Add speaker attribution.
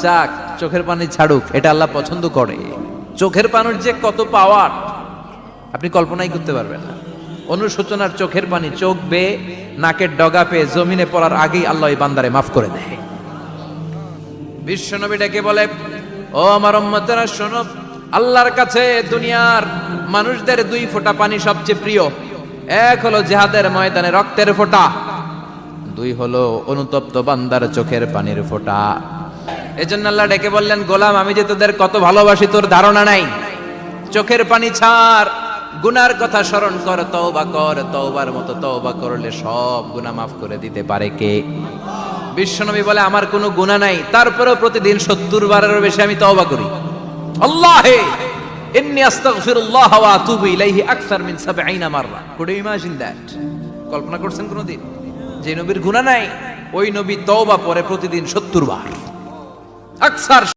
Speaker 1: চাক, চোখের পানি ছাড়ুক, এটা আল্লাহ পছন্দ করে। চোখের পানির যে কত পাওয়ার আপনি কল্পনাই করতে পারবেন না। অনুশোচনার চোখের পানি চোখ বেয়ে নাকের ডগা পেয়ে জমিনে পড়ার আগেই আল্লাহ এই বান্দারে মাফ করে দেয়। বিশ্বনবী ডেকে বলে, ও আমার উম্মতেরা শোনো, আল্লাহর কাছে দুনিয়ার মানুষদের দুই ফোঁটা পানি সবচেয়ে প্রিয়। এক হলো জিহাদের ময়দানে রক্তের ফোঁটা, দুই হলো অনুতপ্ত বান্দার চোখের পানির ফোঁটা। এজন্য আল্লাহ ডেকে বললেন, গোলাম আমি যে তোদের কত ভালোবাসি তোর ধারণা নাই। চোখের পানি ছাড়, গুনার কথা স্মরণ কর, তওবা কর। তওবার মতো তওবা করলে সব গুনাহ মাফ করে দিতে পারে কে? বিশ্বনবী বলে, আমার কোনো গুনাহ নাই, তারপরেও প্রতিদিন 70 বারেরও বেশি আমি তওবা করি। আল্লাহে ইন্নী আস্তাগফিরুল্লাহ ওয়া আতুবু ইলাইহি আকসার মিন 70 মাররা। Could you imagine that? কল্পনা করছেন কোনদিন যে নবীর গুনাহ নাই ওই নবী তওবা পড়ে প্রতিদিন 70 বার? আকসার